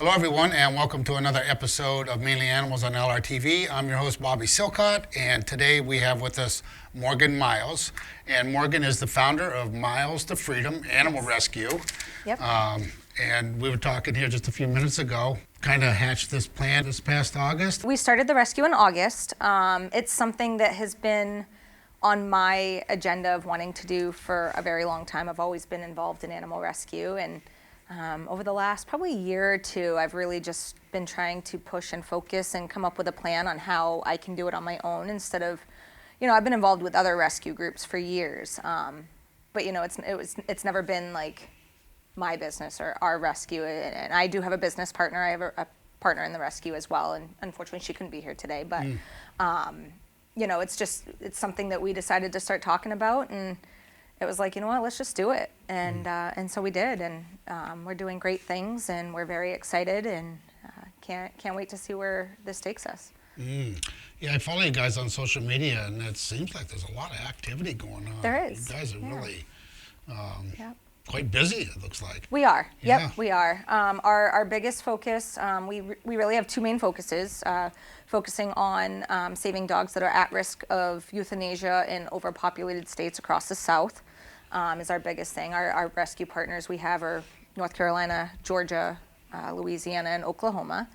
Hello, everyone, and welcome to another episode of Mainly Animals on LRTV. I'm your host, Bobby Silcott, and today we have with us Morgan Miles. And Morgan is the founder of Miles to Freedom Animal Rescue. Yep. And we were talking here just a few minutes ago, kind of hatched this plan this past August. We started the rescue in August. It's something that has been on my agenda of wanting to do for a very long time. I've always been involved in animal rescue, and over the last probably year or two, I've really just been trying to push and focus and come up with a plan on how I can do it on my own instead of, I've been involved with other rescue groups for years, but it's never been like my business or our rescue. And I do have a business partner. I have a partner in the rescue as well, and unfortunately she couldn't be here today. But it's something that we decided to start talking about, and it was like, let's just do it. And so we did, and we're doing great things, and we're very excited, and can't wait to see where this takes us. Yeah, I follow you guys on social media, and it seems like there's a lot of activity going on. There is. You guys are really Yep. quite busy, it looks like. We are. Yeah. Yep, we are. Our biggest focus, we really have two main focuses, focusing on saving dogs that are at risk of euthanasia in overpopulated states across the South is our biggest thing. Our rescue partners we have are North Carolina, Georgia, Louisiana, and Oklahoma.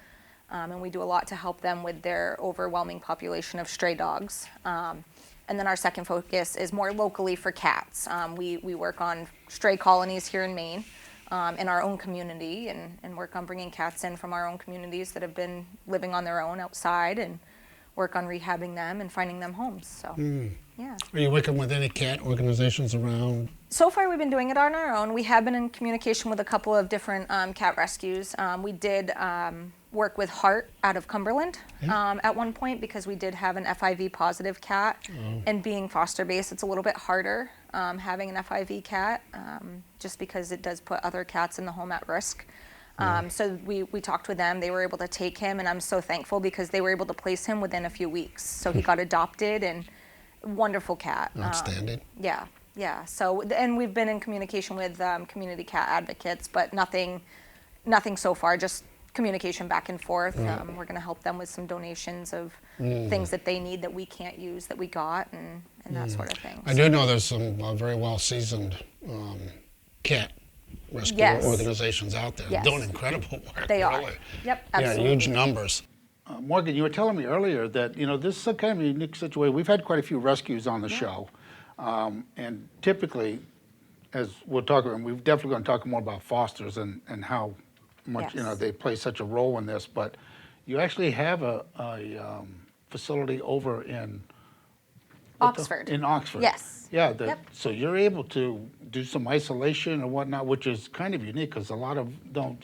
And we do a lot to help them with their overwhelming population of stray dogs. And then our second focus is more locally for cats. We work on stray colonies here in Maine, in our own community, and work on bringing cats in from our own communities that have been living on their own outside, and work on rehabbing them and finding them homes. So, yeah. Are you working with any cat organizations around? So far, we've been doing it on our own. We have been in communication with a couple of different cat rescues. We did work with Heart out of Cumberland at one point, because we did have an FIV positive cat. And being foster based, it's a little bit harder having an FIV cat, just because it does put other cats in the home at risk. So we talked with them. They were able to take him, and I'm so thankful because they were able to place him within a few weeks. So he got adopted, and wonderful cat. Outstanding. Yeah. So, and we've been in communication with community cat advocates, but nothing so far, just communication back and forth. Right. We're going to help them with some donations of things that they need that we can't use that we got, and that sort of thing. I do know there's some very well-seasoned cat rescue organizations out there doing incredible work. They are. Really. Yep, absolutely. Yeah, huge numbers. Morgan, you were telling me earlier that, this is a kind of a unique situation. We've had quite a few rescues on the show. And typically, as we'll talk about, we're definitely going to talk more about fosters and how much, they play such a role in this. But you actually have a facility over in Oxford. In Oxford. Yes. Yeah. So you're able to do some isolation and whatnot, which is kind of unique because a lot of don't.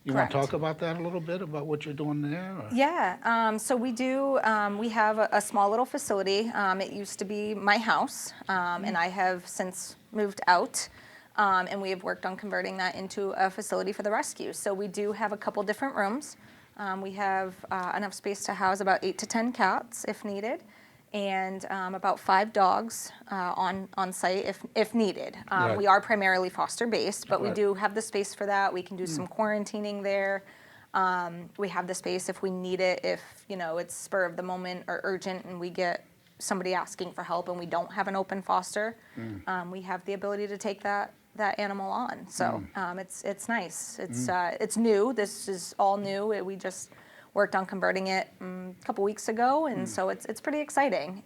You want to talk about that a little bit, about what you're doing there? Or? Yeah, so we do, we have a small little facility. It used to be my house, and I have since moved out, and we have worked on converting that into a facility for the rescue. So we do have a couple different rooms. We have enough space to house about 8 to 10 cats if needed, and about 5 dogs on site if needed. Right. We are primarily foster based, but we do have the space for that. We can do some quarantining there. We have the space if we need it, if it's spur of the moment or urgent and we get somebody asking for help and we don't have an open foster. We have the ability to take that animal on. So it's nice. It's new. This is all new. We just worked on converting it a couple weeks ago, and so it's pretty exciting.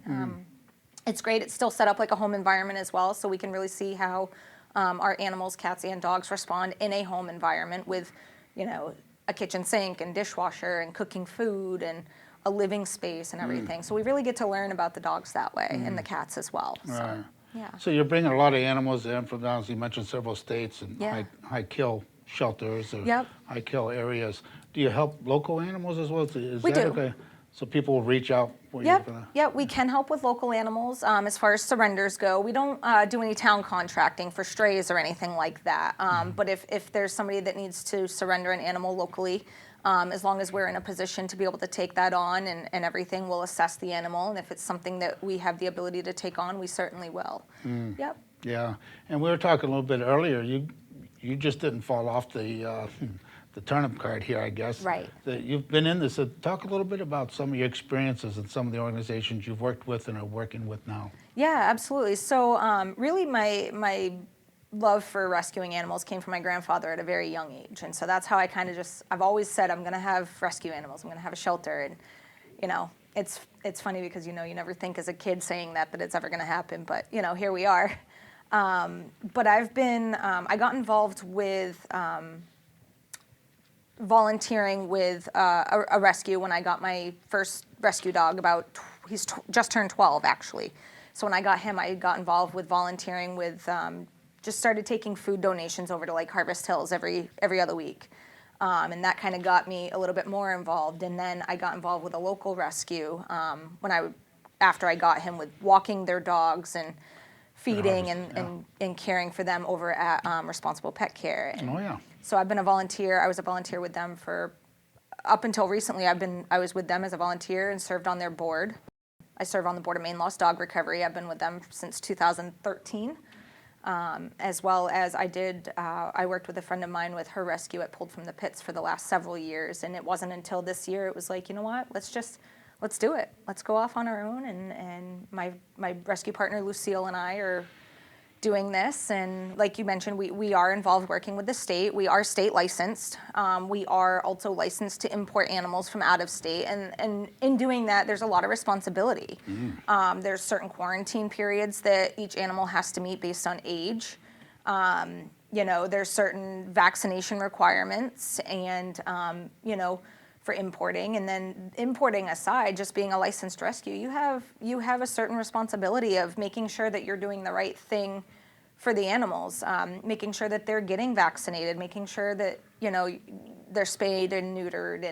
It's great. It's still set up like a home environment as well, so we can really see how our animals, cats and dogs, respond in a home environment with, a kitchen sink and dishwasher and cooking food and a living space and everything. So we really get to learn about the dogs that way and the cats as well. So, Right. yeah. So you're bringing a lot of animals in from down, as you mentioned, several states and Yeah. high kill shelters or Yep. high kill areas. Do you help local animals as well? Is We that do. okay? So people will reach out where Yep, you're gonna. yep, we can help with local animals. As far as surrenders go, we don't do any town contracting for strays or anything like that. But if there's somebody that needs to surrender an animal locally, as long as we're in a position to be able to take that on and everything, we'll assess the animal. And if it's something that we have the ability to take on, we certainly will. Yep. Yeah, and we were talking a little bit earlier. You just didn't fall off the the turnip card here, I guess. Right. That you've been in this. Talk a little bit about some of your experiences and some of the organizations you've worked with and are working with now. Yeah, absolutely. So really my love for rescuing animals came from my grandfather at a very young age. And so that's how I kind of I've always said I'm going to have rescue animals. I'm going to have a shelter. And, you know, it's funny because, you know, you never think as a kid saying that it's ever going to happen. But, you know, here we are. But I got involved with volunteering with a rescue when I got my first rescue dog. He's just turned 12 actually. So when I got him, I got involved with volunteering with, just started taking food donations over to like Harvest Hills every other week. And that kind of got me a little bit more involved. And then I got involved with a local rescue after I got him, with walking their dogs and feeding and caring for them over at Responsible Pet Care. And Oh, yeah. so I've been a volunteer. I was a volunteer with them for up until recently. I was with them as a volunteer and served on their board. I serve on the board of Maine Lost Dog Recovery. I've been with them since 2013. As well as I worked with a friend of mine with her rescue at Pulled from the Pits for the last several years. And it wasn't until this year it was like, you know what, let's do it. Let's go off on our own. And my rescue partner, Lucille, and I are doing this. And like you mentioned, we are involved working with the state. We are state licensed. We are also licensed to import animals from out of state. And in doing that, there's a lot of responsibility. There's certain quarantine periods that each animal has to meet based on age. You know, there's certain vaccination requirements and, you know, for importing. And then importing aside, just being a licensed rescue, you have a certain responsibility of making sure that you're doing the right thing for the animals, making sure that they're getting vaccinated, making sure that, you know, they're spayed and neutered,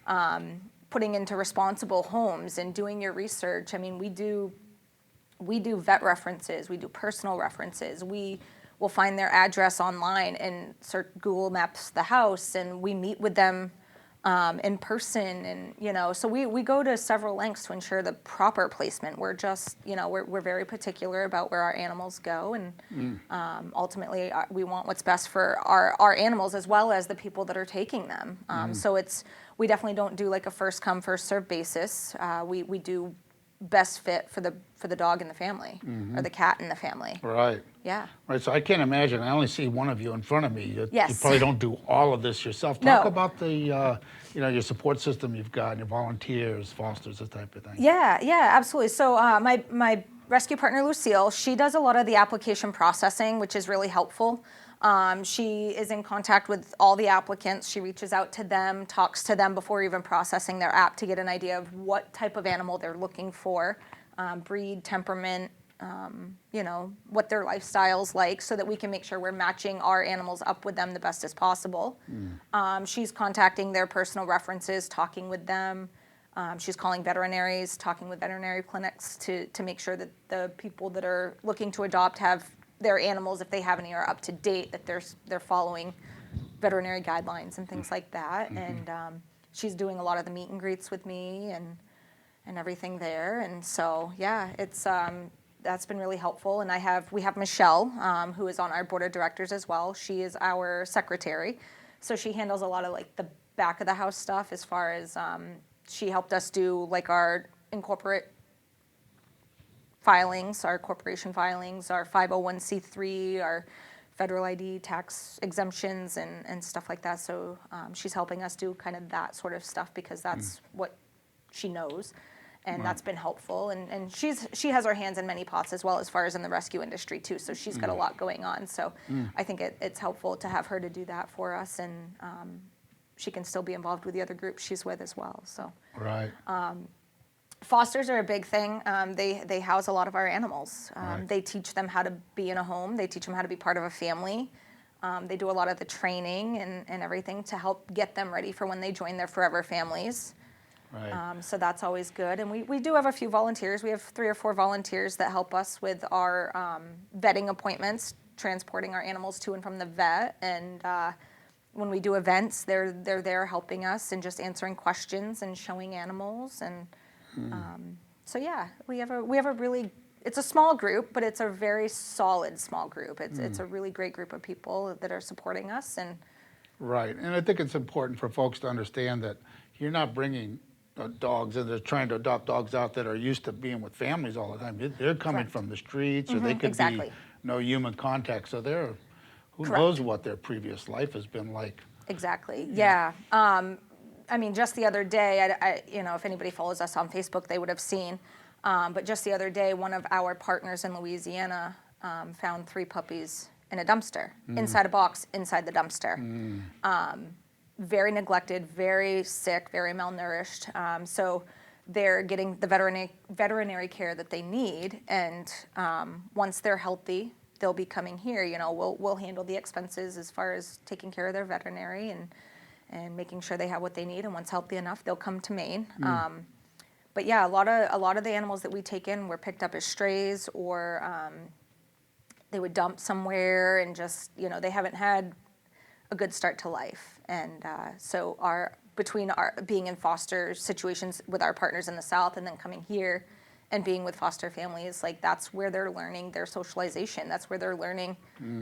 and putting into responsible homes and doing your research. I mean, we do vet references, we do personal references, we will find their address online and Google Maps the house, and we meet with them in person. And, you know, so we go to several lengths to ensure the proper placement. We're just, you know, we're very particular about where our animals go. And ultimately, we want what's best for our animals as well as the people that are taking them. So we definitely don't do like a first come, first served basis. We do best fit for the dog in the family, or the cat in the family. Right. Yeah. Right. So I can't imagine. I only see one of you in front of me. You Yes. probably don't do all of this yourself. Talk No. about the, you know, your support system you've got, your volunteers, fosters, this type of thing. Yeah, absolutely. So my rescue partner, Lucille, she does a lot of the application processing, which is really helpful. She is in contact with all the applicants. She reaches out to them, talks to them before even processing their app to get an idea of what type of animal they're looking for, breed, temperament, you know, what their lifestyle's like, so that we can make sure we're matching our animals up with them the best as possible. She's contacting their personal references, talking with them. She's calling veterinaries, talking with veterinary clinics to make sure that the people that are looking to adopt have their animals, if they have any, are up to date, that they're following veterinary guidelines and things like that. And she's doing a lot of the meet and greets with me and everything there. And so, yeah, it's that's been really helpful. And we have Michelle, who is on our board of directors as well. She is our secretary, so she handles a lot of like the back of the house stuff, as far as she helped us do like our incorporate filings, our corporation filings, our 501c3, our federal ID tax exemptions and stuff like that. So she's helping us do kind of that sort of stuff, because that's what she knows. And that's been helpful. And she has her hands in many pots as well, as far as in the rescue industry too. So she's got a lot going on. So I think it's helpful to have her to do that for us. And she can still be involved with the other groups she's with as well. So Right. Fosters are a big thing. They house a lot of our animals. Right. They teach them how to be in a home. They teach them how to be part of a family. They do a lot of the training and everything to help get them ready for when they join their forever families. Right. So that's always good. And we do have a few volunteers. We have 3 or 4 volunteers that help us with our vetting appointments, transporting our animals to and from the vet. And when we do events, they're there helping us and just answering questions and showing animals. And so yeah, we have a really, it's a small group, but it's a very solid small group. It's a really great group of people that are supporting us, and Right, and I think it's important for folks to understand that you're not bringing dogs, and they're trying to adopt dogs out that are used to being with families all the time. They're coming Correct. from the streets, or they could be Exactly. no human contact, so who Correct. knows what their previous life has been like. Exactly. Yeah. I mean, just the other day, if anybody follows us on Facebook, they would have seen. But just the other day, one of our partners in Louisiana found 3 puppies in a dumpster, inside a box, inside the dumpster. Very neglected, very sick, very malnourished. So they're getting the veterinary care that they need, and once they're healthy, they'll be coming here. We'll handle the expenses as far as taking care of their veterinary and making sure they have what they need. And once healthy enough, they'll come to Maine. But yeah, a lot of the animals that we take in were picked up as strays, or they would dump somewhere, and just they haven't had a good start to life. And so between our being in foster situations with our partners in the South, and then coming here and being with foster families, like that's where they're learning their socialization. That's where they're learning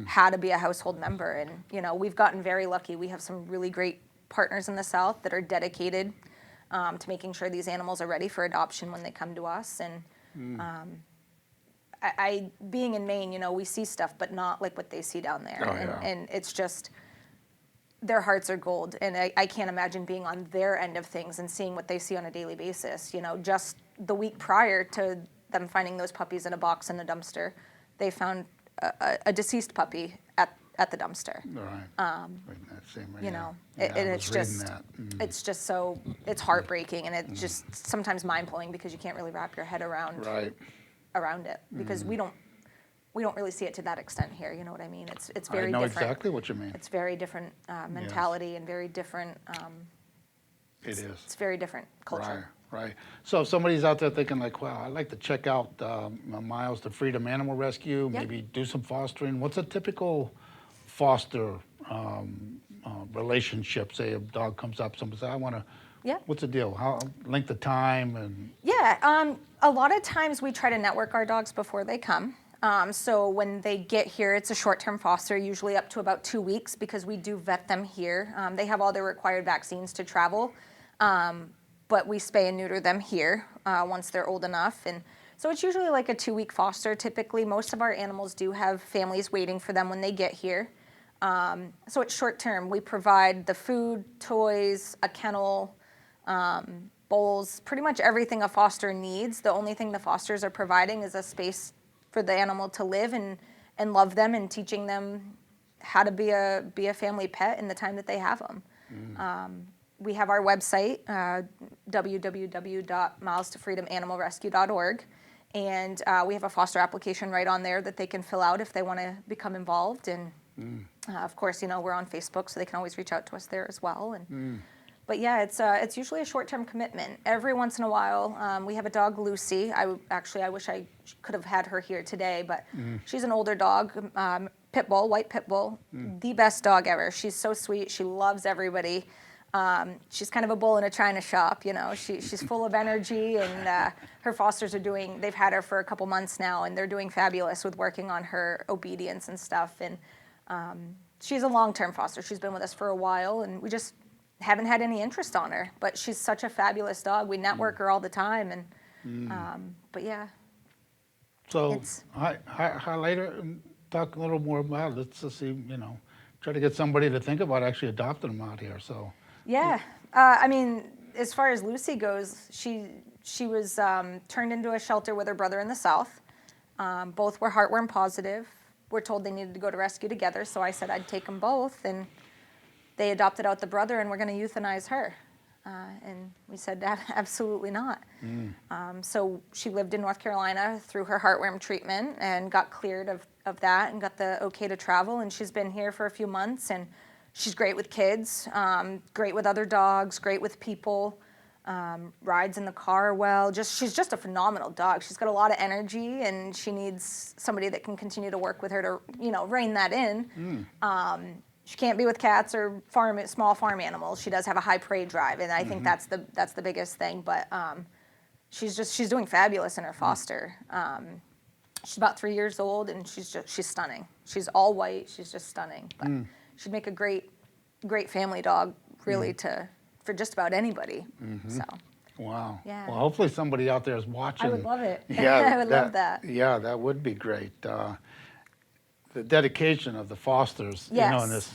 how to be a household member. And we've gotten very lucky. We have some really great partners in the South that are dedicated to making sure these animals are ready for adoption when they come to us. And I being in Maine, we see stuff, but not like what they see down there. Oh, yeah. And it's just, their hearts are gold, and I can't imagine being on their end of things and seeing what they see on a daily basis. Just the week prior to them finding those puppies in a box in the dumpster, they found a deceased puppy at the dumpster. Right. Reading that same, And I it's was reading just, that. it's just so, it's heartbreaking, and it's just sometimes mind-blowing because you can't really wrap your head around Right. it, because we don't really see it to that extent here. You know what I mean? It's very I know different. exactly what you mean. It's very different mentality, and very different. It is. It's very different culture. Right. So if somebody's out there thinking like, wow, I'd like to check out Miles to Freedom Animal Rescue, Yep. maybe do some fostering. What's a typical foster relationship? Say a dog comes up, somebody says, I want to. Yeah. What's the deal? How length of time and? Yeah. A lot of times we try to network our dogs before they come. So when they get here, it's a short-term foster, usually up to about 2 weeks, because we do vet them here. They have all their required vaccines to travel, but we spay and neuter them here once they're old enough. And so it's usually like a 2-week foster. Typically, most of our animals do have families waiting for them when they get here. So it's short-term. We provide the food, toys, a kennel, bowls, pretty much everything a foster needs. The only thing the fosters are providing is a space for the animal to live and love them, and teaching them how to be a family pet in the time that they have them. We have our website, www.milestofreedomanimalrescue.org, and we have a foster application right on there that they can fill out if they want to become involved. And of course, we're on Facebook, so they can always reach out to us there as well. And but yeah, it's usually a short-term commitment. Every once in a while, we have a dog, Lucy. I wish I could have had her here today, but she's an older dog, pit bull, white pit bull, the best dog ever. She's so sweet. She loves everybody. She's kind of a bull in a china shop, She's full of energy, and her fosters they've had her for a couple months now, and they're doing fabulous with working on her obedience and stuff. And she's a long-term foster. She's been with us for a while, and we just haven't had any interest on her, but she's such a fabulous dog. We network her all the time, and but yeah. So highlight her and talk a little more about it. Let's see, try to get somebody to think about actually adopting them out here. So yeah, I mean, as far as Lucy goes, she was turned into a shelter with her brother in the South. Both were heartworm positive. We're told they needed to go to rescue together, so I said I'd take them both, and they adopted out the brother, and we're going to euthanize her. And we said, absolutely not. So she lived in North Carolina through her heartworm treatment and got cleared of that and got the okay to travel. And she's been here for a few months, and she's great with kids, great with other dogs, great with people, rides in the car well. She's just a phenomenal dog. She's got a lot of energy, and she needs somebody that can continue to work with her to, rein that in. She can't be with cats or small farm animals. She does have a high prey drive, and I think that's the biggest thing. But she's doing fabulous in her foster. She's about 3 years old, and she's stunning. She's all white. She's just stunning. But she'd make a great great family dog, really, for just about anybody. So Wow. Yeah. Well, hopefully somebody out there is watching. I would love it. Yeah, I would love that. Yeah, that would be great. The dedication of the fosters, in Yes. this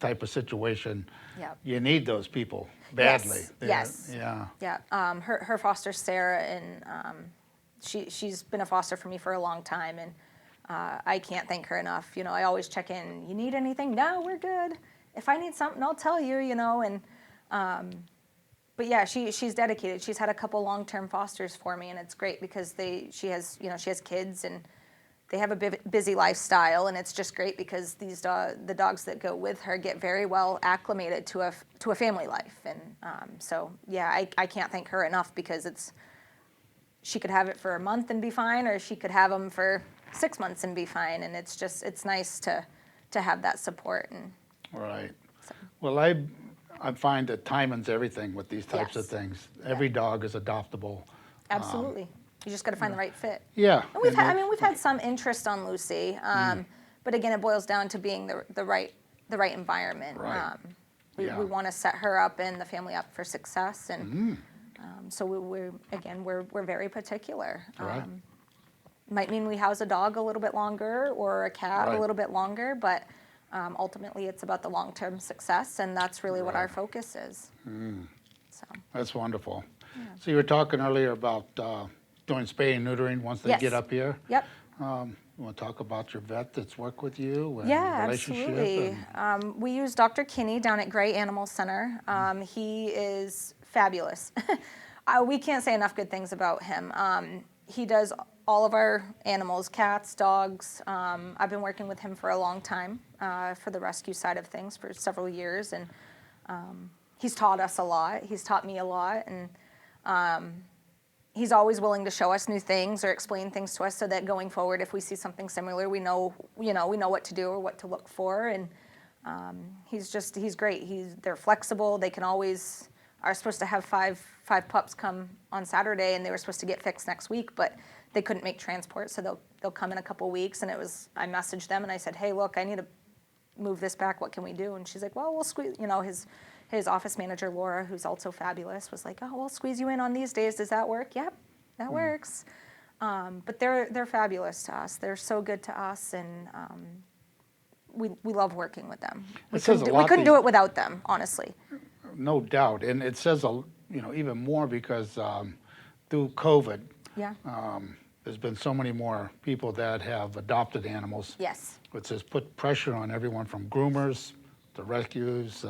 type of situation, Yep. you need those people badly. Yes. Yeah. Yeah. Her foster Sarah, and she's been a foster for me for a long time, and I can't thank her enough. I always check in. You need anything? No, we're good. If I need something, I'll tell you. And but yeah, she's dedicated. She's had a couple long-term fosters for me, and it's great because she has kids, and they have a busy lifestyle, and it's just great because the dogs that go with her get very well acclimated to a family life, and so yeah, I can't thank her enough because she could have it for a month and be fine, or she could have them for 6 months and be fine, and it's nice to have that support. And Right. Well, I find that timing's everything with these types of Yes. things. Every dog is adoptable. absolutely, you just got to find the right fit. Yeah. And we've had some interest on Lucy, but again, it boils down to being the right environment. Right. We Yeah. want to set her up and the family up for success, and so we're very particular. Right. Might mean we house a dog a little bit longer or a cat Right. a little bit longer, but ultimately it's about the long-term success, and that's really what our focus is. So That's wonderful. So you were talking earlier about doing spay and neutering once they Yes. get up here. yep. You want to talk about your vet that's worked with you and Yeah, the relationship? absolutely. We use Dr. Kinney down at Gray Animal Center. He is fabulous. We can't say enough good things about him. He does all of our animals, cats, dogs. I've been working with him for a long time for the rescue side of things for several years, and he's taught us a lot. He's taught me a lot, and he's always willing to show us new things or explain things to us so that going forward, if we see something similar, we know what to do or what to look for. And he's great. They're flexible. They can always are supposed to have five pups come on Saturday, and they were supposed to get fixed next week, but they couldn't make transport, so they'll come in a couple weeks. And I messaged them and I said, hey, look, I need to move this back. What can we do? And she's like, well, we'll squeeze. His office manager, Laura, who's also fabulous, was like, oh, we'll squeeze you in on these days. Does that work? Yep, that works. But they're fabulous to us. They're so good to us, and we love working with them. We couldn't do it without them, honestly. No doubt. And it says, even more because through COVID, Yeah. there's been so many more people that have adopted animals. Yes. Which has put pressure on everyone from groomers to rescues,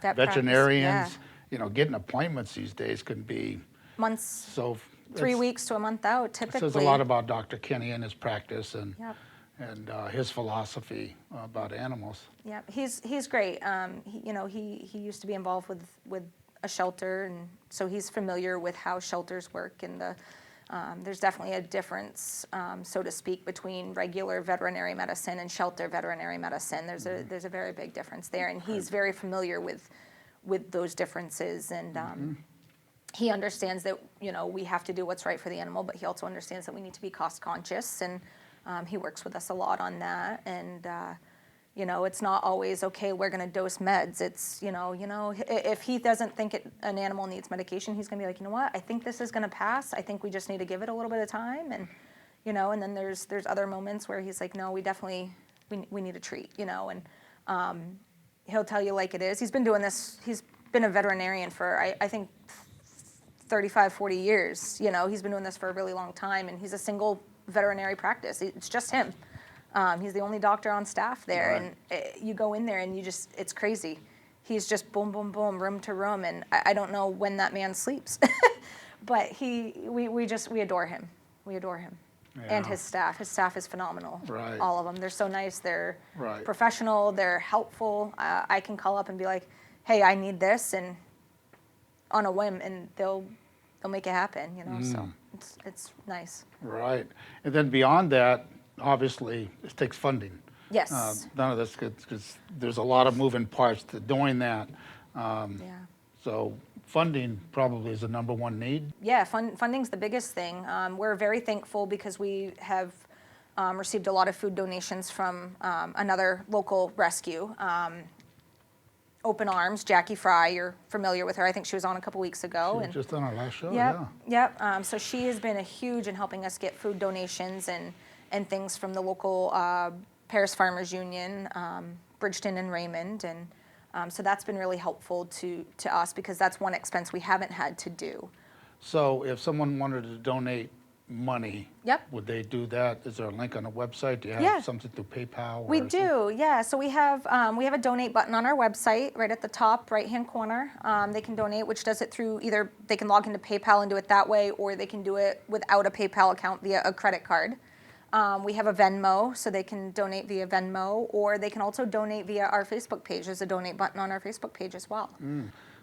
Vet veterinarians. practice, Getting appointments these days can be Months, so. 3 weeks to a month out, typically. It says a lot about Dr. Kinney and his practice and Yep. and his philosophy about animals. Yeah, he's great. He used to be involved with a shelter, and so he's familiar with how shelters work. And there's definitely a difference, so to speak, between regular veterinary medicine and shelter veterinary medicine. There's a very big difference there, and he's very familiar with those differences. And he understands that we have to do what's right for the animal, but he also understands that we need to be cost conscious, and he works with us a lot on that. And it's not always okay. We're going to dose meds. It's if he doesn't think an animal needs medication, he's going to be like, you know what? I think this is going to pass. I think we just need to give it a little bit of time. And and then there's other moments where he's like, no, we definitely we need a treat. And he'll tell you like it is. He's been doing this. He's been a veterinarian for I think 35, 40 years. He's been doing this for a really long time, and he's a single veterinary practice. It's just him. He's the only doctor on staff there, Right. and you go in there and it's crazy. He's just boom, boom, boom, room to room, and I don't know when that man sleeps, but we adore him. We adore him, and Yeah. his staff. His staff is phenomenal. Right. All of them. They're so nice. They're Right. professional. They're helpful. I can call up and be like, hey, I need this, and on a whim, and they'll make it happen. So it's nice. Right. And then beyond that, obviously, it takes funding. Yes. None of this, because there's a lot of moving parts to doing that. Yeah. So funding probably is the number one need. Yeah, funding's the biggest thing. We're very thankful because we have received a lot of food donations from another local rescue. open arms. Jackie Fry, you're familiar with her. I think she was on a couple weeks ago. She was just on our last show, Yep, yeah. yep. So she has been a huge in helping us get food donations and things from the local Paris Farmers Union, Bridgeton and Raymond, and so that's been really helpful to us because that's one expense we haven't had to do. So if someone wanted to donate money, Yep. would they do that? Is there a link on the website? Do you have Yeah. something through PayPal? We or something? do, yeah. So we have a donate button on our website right at the top right-hand corner. They can donate, which does it through either they can log into PayPal and do it that way, or they can do it without a PayPal account via a credit card. We have a Venmo, so they can donate via Venmo, or they can also donate via our Facebook page. There's a donate button on our Facebook page as well.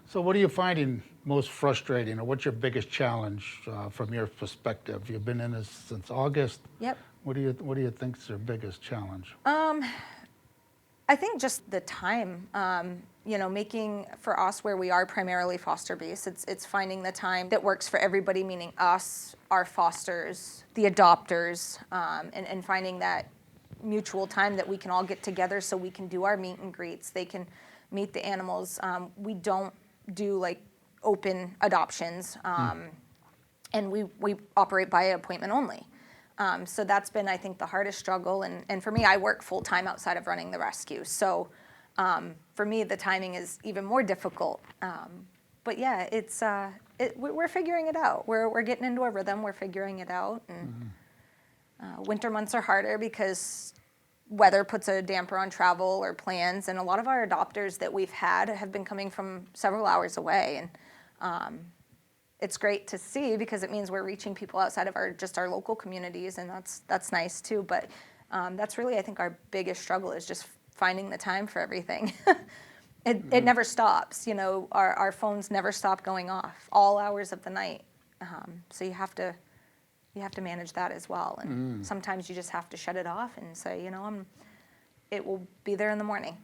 So what are you finding most frustrating, or what's your biggest challenge from your perspective? You've been in this since August. Yep. What do you think is your biggest challenge? I think just the time, making for us where we are primarily foster based, it's finding the time that works for everybody, meaning us, our fosters, the adopters, and finding that mutual time that we can all get together so we can do our meet and greets. They can meet the animals. We don't do like open adoptions, and we operate by appointment only. So that's been, I think, the hardest struggle. And for me, I work full time outside of running the rescue. So for me, the timing is even more difficult. But yeah, we're figuring it out. We're getting into a rhythm. We're figuring it out. And winter months are harder because weather puts a damper on travel or plans. And a lot of our adopters that we've had have been coming from several hours away. And it's great to see because it means we're reaching people outside of our local communities, and that's nice too. But that's really, I think, our biggest struggle is just finding the time for everything. It never stops. Our phones never stop going off all hours of the night. So you have to manage that as well. And sometimes you just have to shut it off and say, it will be there in the morning.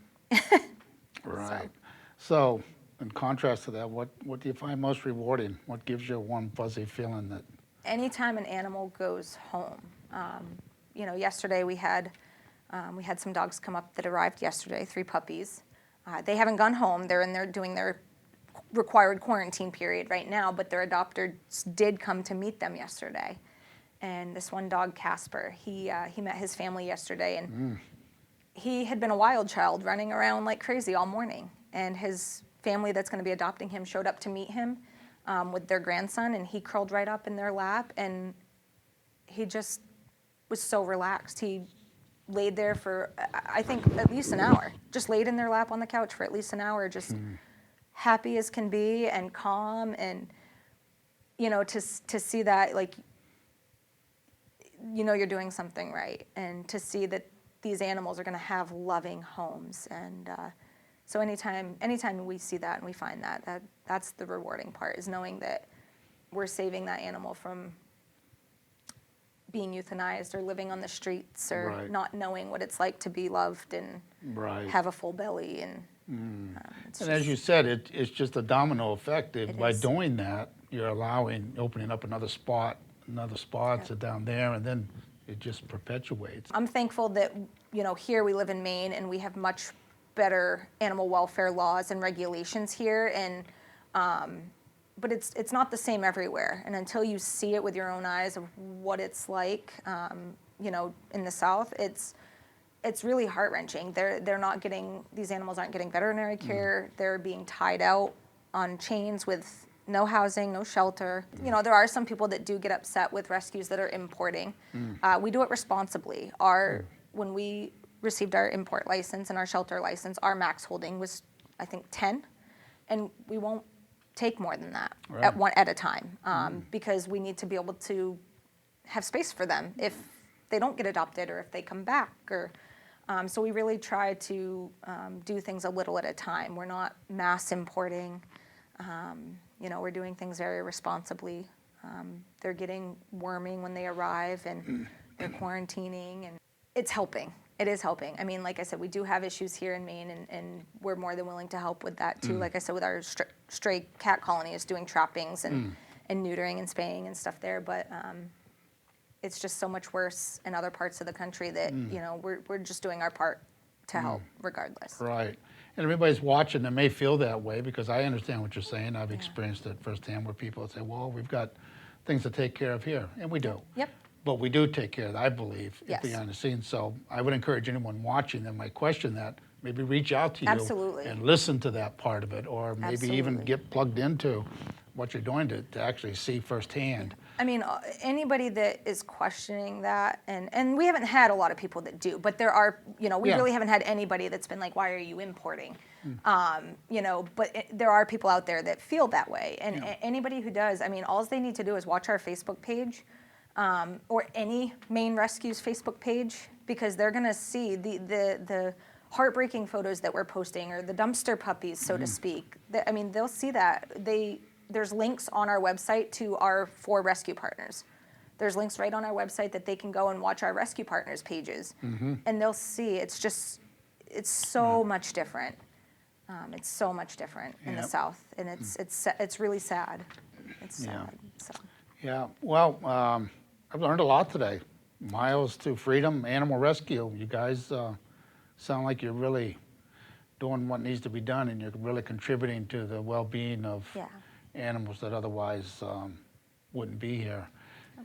Right. So in contrast to that, what do you find most rewarding? What gives you a warm, fuzzy feeling that? Anytime an animal goes home. Yesterday we had some dogs come up that arrived yesterday, 3 puppies. They haven't gone home. They're in there doing their required quarantine period right now, but their adopters did come to meet them yesterday. And this one dog, Casper, he met his family yesterday, and he had been a wild child running around like crazy all morning. And his family that's going to be adopting him showed up to meet him with their grandson, and he curled right up in their lap, and he just was so relaxed. He laid there for, I think, at least an hour, just laid in their lap on the couch for at least an hour, just happy as can be and calm. And, to see that, like, you're doing something right, and to see that these animals are going to have loving homes. And so anytime we see that and we find that's the rewarding part, is knowing that we're saving that animal from being euthanized or living on the streets or Right. not knowing what it's like to be loved and Right. have a full belly. And it's And as you said, it's just a domino effect. By is. doing that, you're opening up another spot Yep. down there, and then it just perpetuates. I'm thankful that, here we live in Maine and we have much better animal welfare laws and regulations here. And but it's not the same everywhere. And until you see it with your own eyes of what it's like, in the South, it's really heart-wrenching. These animals aren't getting veterinary care. They're being tied out on chains with no housing, no shelter. There are some people that do get upset with rescues that are importing. We do it responsibly. When we received our import license and our shelter license, our max holding was, I think, 10, and we won't take more than that Right. at a time, because we need to be able to have space for them if they don't get adopted or if they come back. So we really try to do things a little at a time. We're not mass importing. We're doing things very responsibly. They're getting worming when they arrive, and they're quarantining, and it's helping. It is helping. I mean, like I said, we do have issues here in Maine, and we're more than willing to help with that too. Like I said, with our stray cat colonies, doing trappings and neutering and spaying and stuff there. But it's just so much worse in other parts of the country that we're just doing our part to help regardless. Right. And everybody's watching that may feel that way, because I understand what you're saying. I've experienced it firsthand, where people say, well, we've got things to take care of here. And we do. Yep. But we do take care of that, I believe, Yes. behind the scenes. So I would encourage anyone watching that might question that, maybe reach out to you Absolutely. and listen to that part of it, or maybe even Absolutely. get plugged into what you're doing to actually see firsthand. I mean, anybody that is questioning that, and we haven't had a lot of people that do, but there are, we Yeah. really haven't had anybody that's been like, why are you importing? But there are people out there that feel that way. And anybody who does, I mean, all they need to do is watch our Facebook page, or any Maine Rescue's Facebook page, because they're going to see the heartbreaking photos that we're posting, or the dumpster puppies, so to speak. I mean, they'll see that. There's links on our website to our 4 rescue partners. There's links right on our website that they can go and watch our rescue partners pages, and they'll see it's so much different. It's so much different in the Yep. South, and it's really sad. It's Yeah. sad. So. Yeah, well, I've learned a lot today. Miles to Freedom Animal Rescue. You guys sound like you're really doing what needs to be done, and you're really contributing to the well-being of Yeah. animals that otherwise wouldn't be here.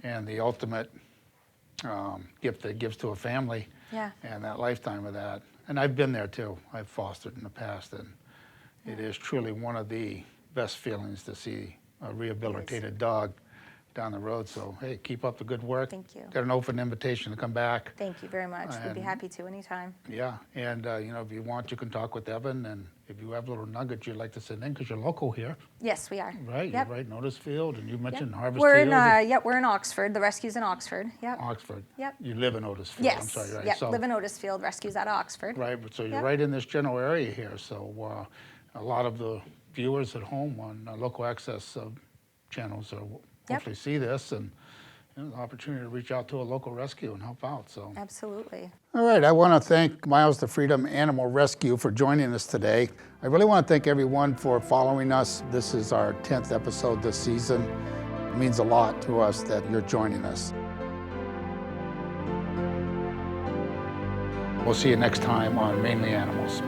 And the ultimate gift that it gives to a family, Yeah. and that lifetime of that. And I've been there too. I've fostered in the past, and it is truly one of the best feelings to see a rehabilitated dog down the road. So, hey, keep up the good work. Thank you. Got an open invitation to come back. Thank you very much. We'd be And- happy to anytime. Yeah, and if you want, you can talk with Evan, and if you have little nuggets you'd like to send in, because you're local here, Yes, we are. right? Yep. You're right in Otisfield, and you Yep. mentioned Harvest We're in, Field, we're in Oxford. The rescue's in Oxford. Yep. Oxford. Yep. You live in Otisfield. Yes. I'm sorry, right? Yep. So, Live in Otisfield. Rescue's out of Oxford. right, so you're Yep. right in this general area here. So a lot of the viewers at home on local access channels will hopefully see this, and an opportunity to reach out to a local rescue and help out. So. Absolutely. All right, I want to thank Miles to Freedom Animal Rescue for joining us today. I really want to thank everyone for following us. This is our 10th episode this season. It means a lot to us that you're joining us. We'll see you next time on Mainly Animals.